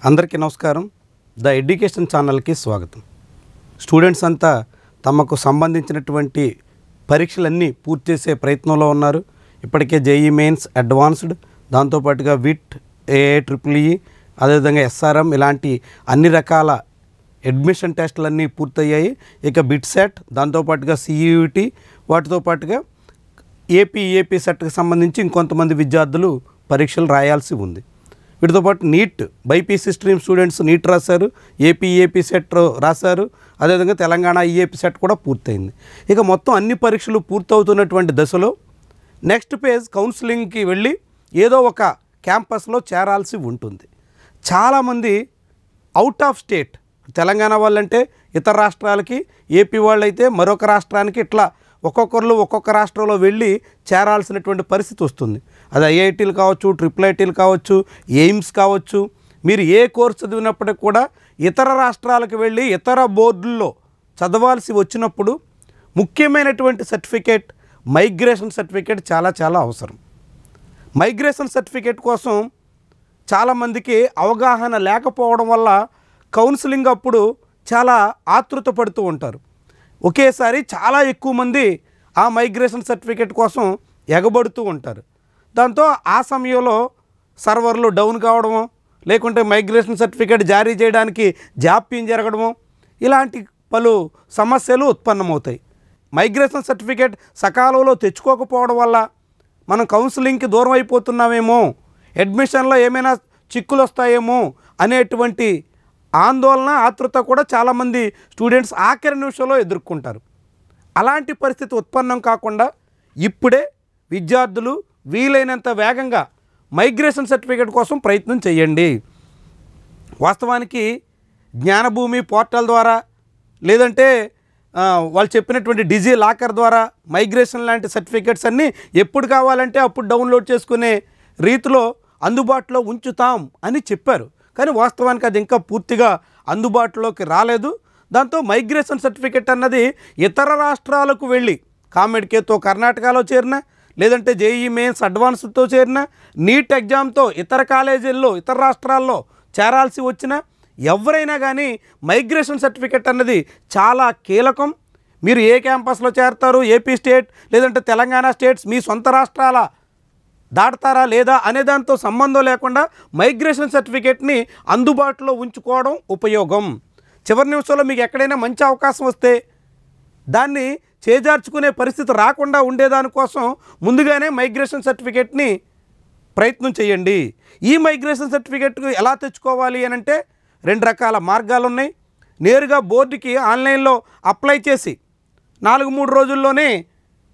అందరికీ నమస్కారం. The education ఛానల్కి స్వాగతం. స్టూడెంట్స్ అంతా తమకు సంబంధించినటువంటి పరీక్షలన్నీ పూర్తి చేసే ప్రయత్నంలో ఉన్నారు. ఇప్పటికే జేఈ మెయిన్స్ అడ్వాన్స్డ్, దాంతోపాటుగా విట్, ఏఏ, ట్రిపుల్ఈ, అదేవిధంగా ఎస్ఆర్ఎం ఇలాంటి అన్ని రకాల అడ్మిషన్ టెస్టులన్నీ పూర్తయ్యాయి. ఇక బిట్ సెట్, దాంతోపాటుగా సిఈటి, వాటితో పాటుగా ఏపీ సెట్కి సంబంధించి ఇంకొంతమంది విద్యార్థులు పరీక్షలు రాయాల్సి ఉంది. వీటితో పాటు NEET, BiPC stream students NEET రాశారు, ఏపీ సెట్ రాశారు, అదేవిధంగా తెలంగాణ ఈఏపీ సెట్ కూడా పూర్తయింది. ఇక మొత్తం అన్ని పరీక్షలు పూర్తవుతున్నటువంటి దశలో నెక్స్ట్ పేజ్ కౌన్సిలింగ్కి వెళ్ళి ఏదో ఒక క్యాంపస్లో చేరాల్సి ఉంటుంది. చాలామంది అవుట్ ఆఫ్ స్టేట్, తెలంగాణ వాళ్ళంటే ఇతర రాష్ట్రాలకి, ఏపీ వాళ్ళైతే మరొక రాష్ట్రానికి, ఇట్లా ఒక్కొక్కరు ఒక్కొక్క రాష్ట్రంలో వెళ్ళి చేరాల్సినటువంటి పరిస్థితి వస్తుంది. అది ఐఐటీలు కావచ్చు, ట్రిపుల్ ఐటీలు కావచ్చు, ఎయిమ్స్ కావచ్చు. మీరు ఏ కోర్సు చదివినప్పటికి కూడా ఇతర రాష్ట్రాలకు వెళ్ళి ఇతర బోర్డుల్లో చదవాల్సి వచ్చినప్పుడు ముఖ్యమైనటువంటి సర్టిఫికేట్ మైగ్రేషన్ సర్టిఫికేట్ చాలా అవసరం. మైగ్రేషన్ సర్టిఫికేట్ కోసం చాలామందికి అవగాహన లేకపోవడం వల్ల కౌన్సిలింగ్ అప్పుడు చాలా ఆతృత పడుతూ ఉంటారు. ఒకేసారి చాలా ఎక్కువ మంది ఆ మైగ్రేషన్ సర్టిఫికేట్ కోసం ఎగబడుతూ ఉంటారు. దాంతో ఆ సమయంలో సర్వర్లు డౌన్ కావడమో, లేకుంటే మైగ్రేషన్ సర్టిఫికేట్ జారీ చేయడానికి జాప్యం జరగడమో, ఇలాంటి పలు సమస్యలు ఉత్పన్నమవుతాయి. మైగ్రేషన్ సర్టిఫికేట్ సకాలంలో తెచ్చుకోకపోవడం వల్ల మనం కౌన్సిలింగ్కి దూరం అయిపోతున్నామేమో, అడ్మిషన్లో ఏమైనా చిక్కులు వస్తాయేమో అనేటువంటి ఆందోళన, ఆతృత కూడా చాలామంది స్టూడెంట్స్ ఆఖరి నిమిషంలో ఎదుర్కొంటారు. అలాంటి పరిస్థితి ఉత్పన్నం కాకుండా ఇప్పుడే విద్యార్థులు వీలైనంత వేగంగా మైగ్రేషన్ సర్టిఫికేట్ కోసం ప్రయత్నం చేయండి. వాస్తవానికి జ్ఞానభూమి పోర్టల్ ద్వారా, లేదంటే వాళ్ళు చెప్పినటువంటి డిజీ లాకర్ ద్వారా మైగ్రేషన్ లాంటి సర్టిఫికేట్స్ అన్నీ ఎప్పుడు కావాలంటే అప్పుడు డౌన్లోడ్ చేసుకునే రీతిలో అందుబాటులో ఉంచుతాం అని చెప్పారు. కానీ వాస్తవానికి అది ఇంకా పూర్తిగా అందుబాటులోకి రాలేదు. దాంతో మైగ్రేషన్ సర్టిఫికేట్ అన్నది ఇతర రాష్ట్రాలకు వెళ్ళి కామెడ్కేతో కర్ణాటకలో చేరిన, లేదంటే జేఈ మెయిన్స్ అడ్వాన్స్తో చేరిన, నీట్ ఎగ్జామ్తో ఇతర కాలేజీల్లో ఇతర రాష్ట్రాల్లో చేరాల్సి వచ్చిన ఎవరైనా కానీ మైగ్రేషన్ సర్టిఫికేట్ అన్నది చాలా కీలకం. మీరు ఏ క్యాంపస్లో చేరతారు, ఏపీ స్టేట్ లేదంటే తెలంగాణ స్టేట్స్ మీ సొంత రాష్ట్రాల దాటుతారా లేదా అనే దాంతో సంబంధం లేకుండా మైగ్రేషన్ సర్టిఫికేట్ని అందుబాటులో ఉంచుకోవడం ఉపయోగం. చివరి నిమిషంలో మీకు ఎక్కడైనా మంచి అవకాశం వస్తే దాన్ని చేజార్చుకునే పరిస్థితి రాకుండా ఉండేదానికోసం ముందుగానే మైగ్రేషన్ సర్టిఫికేట్ని ప్రయత్నం చేయండి. ఈ మైగ్రేషన్ సర్టిఫికేట్ ఎలా తెచ్చుకోవాలి అని అంటే 2 రకాల మార్గాలు ఉన్నాయి. నేరుగా బోర్డుకి ఆన్లైన్లో అప్లై చేసి 4-3 రోజుల్లోనే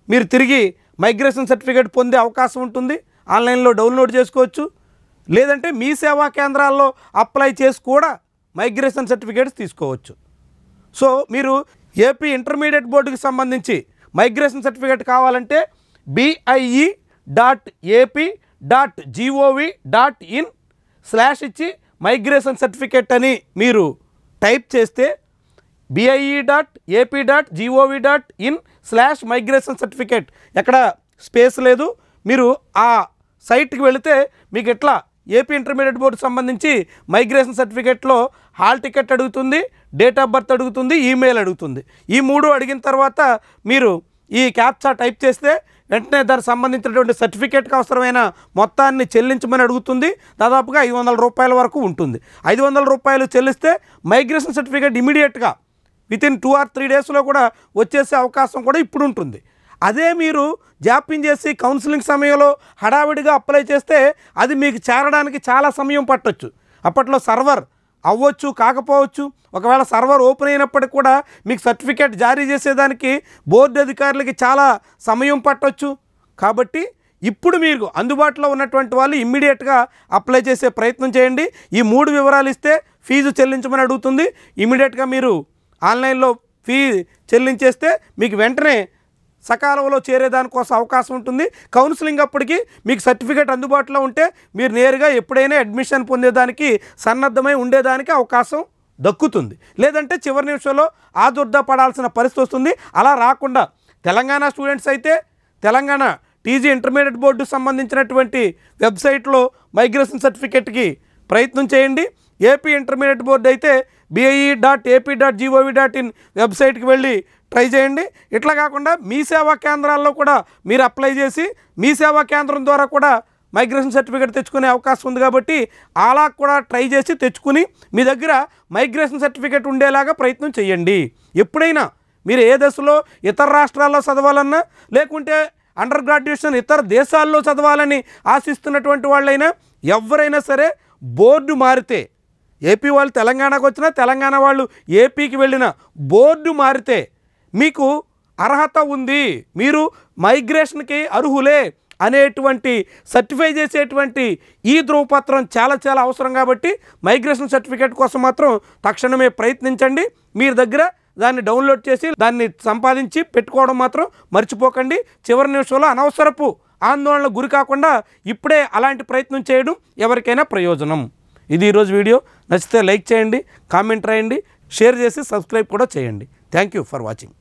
మీరు తిరిగి మైగ్రేషన్ సర్టిఫికేట్ పొందే అవకాశం ఉంటుంది. ఆన్లైన్లో డౌన్లోడ్ చేసుకోవచ్చు. లేదంటే మీ సేవా కేంద్రాల్లో అప్లై చేసి కూడా మైగ్రేషన్ సర్టిఫికేట్స్ తీసుకోవచ్చు. సో మీరు ఏపీ ఇంటర్మీడియట్ బోర్డుకి సంబంధించి మైగ్రేషన్ సర్టిఫికేట్ కావాలంటే BIE.AP.gov.in/ ఇచ్చి మైగ్రేషన్ సర్టిఫికేట్ అని మీరు టైప్ చేస్తే BIE.AP.gov.in/ మైగ్రేషన్ సర్టిఫికేట్, ఎక్కడ స్పేస్ లేదు. మీరు ఆ సైట్కి వెళితే మీకు ఎట్లా ఏపీ ఇంటర్మీడియట్ బోర్డు సంబంధించి మైగ్రేషన్ సర్టిఫికేట్లో హాల్ టికెట్ అడుగుతుంది, డేట్ ఆఫ్ బర్త్ అడుగుతుంది, ఈమెయిల్ అడుగుతుంది. ఈ 3 అడిగిన తర్వాత మీరు ఈ క్యాప్చా టైప్ చేస్తే వెంటనే దానికి సంబంధించినటువంటి సర్టిఫికేట్కి అవసరమైన మొత్తాన్ని చెల్లించమని అడుగుతుంది. దాదాపుగా 500 రూపాయల వరకు ఉంటుంది. 500 రూపాయలు చెల్లిస్తే మైగ్రేషన్ సర్టిఫికేట్ ఇమీడియట్గా వితిన్ 2 or 3 డేస్లో కూడా వచ్చేసే అవకాశం కూడా ఇప్పుడు ఉంటుంది. అదే మీరు జాప్యం చేసి కౌన్సిలింగ్ సమయంలో హడావిడిగా అప్లై చేస్తే అది మీకు చేరడానికి చాలా సమయం పట్టొచ్చు. అప్పట్లో సర్వర్ అవ్వచ్చు, కాకపోవచ్చు. ఒకవేళ సర్వర్ ఓపెన్ అయినప్పటికి కూడా మీకు సర్టిఫికేట్ జారీ చేసేదానికి బోర్డు అధికారులకి చాలా సమయం పట్టొచ్చు. కాబట్టి ఇప్పుడు మీరు అందుబాటులో ఉన్నటువంటి వాళ్ళు ఇమ్మీడియట్గా అప్లై చేసే ప్రయత్నం చేయండి. ఈ 3 వివరాలు ఇస్తే ఫీజు చెల్లించమని అడుగుతుంది. ఇమ్మీడియట్గా మీరు ఆన్లైన్లో ఫీ చెల్లించేస్తే మీకు వెంటనే సకాలంలో చేరేదానికోసం అవకాశం ఉంటుంది. కౌన్సిలింగ్ అప్పటికి మీకు సర్టిఫికేట్ అందుబాటులో ఉంటే మీరు నేరుగా ఎప్పుడైనా అడ్మిషన్ పొందేదానికి సన్నద్ధమై ఉండేదానికి అవకాశం దక్కుతుంది. లేదంటే చివరి నిమిషంలో ఆదుర్దా పడాల్సిన పరిస్థితి వస్తుంది. అలా రాకుండా తెలంగాణ స్టూడెంట్స్ అయితే తెలంగాణ టీజీ ఇంటర్మీడియట్ బోర్డు సంబంధించినటువంటి వెబ్సైట్లో మైగ్రేషన్ సర్టిఫికేట్కి ప్రయత్నం చేయండి. ఏపీ ఇంటర్మీడియట్ బోర్డు అయితే BIE.AP.gov.in వెబ్సైట్కి వెళ్ళి ట్రై చేయండి. ఇట్లా కాకుండా మీ సేవా కేంద్రాల్లో కూడా మీరు అప్లై చేసి మీ సేవా కేంద్రం ద్వారా కూడా మైగ్రేషన్ సర్టిఫికేట్ తెచ్చుకునే అవకాశం ఉంది కాబట్టి అలా కూడా ట్రై చేసి తెచ్చుకుని మీ దగ్గర మైగ్రేషన్ సర్టిఫికేట్ ఉండేలాగా ప్రయత్నం చేయండి. ఎప్పుడైనా మీరు ఏ దశలో ఇతర రాష్ట్రాల్లో చదవాలన్నా లేకుంటే అండర్ గ్రాడ్యుయేషన్ ఇతర దేశాల్లో చదవాలని ఆశిస్తున్నటువంటి వాళ్ళైనా ఎవరైనా సరే బోర్డు మారితే, ఏపీ వాళ్ళు తెలంగాణకు వచ్చినా తెలంగాణ వాళ్ళు ఏపీకి వెళ్ళిన బోర్డు మారితే మీకు అర్హత ఉంది, మీరు మైగ్రేషన్కి అర్హులే అనేటువంటి సర్టిఫై చేసేటువంటి ఈ ధృవపత్రం చాలా చాలా అవసరం. కాబట్టి మైగ్రేషన్ సర్టిఫికేట్ కోసం మాత్రం తక్షణమే ప్రయత్నించండి. మీరు దగ్గర దాన్ని డౌన్లోడ్ చేసి దాన్ని సంపాదించి పెట్టుకోవడం మాత్రం మర్చిపోకండి. చివరి నిమిషంలో అనవసరపు ఆందోళనకు గురి కాకుండా ఇప్పుడే అలాంటి ప్రయత్నం చేయడం ఎవరికైనా ప్రయోజనం. ఇది ఈరోజు వీడియో. నచ్చితే లైక్ చేయండి, కామెంట్ రాయండి, షేర్ చేసి సబ్స్క్రైబ్ కూడా చేయండి. Thank you for watching.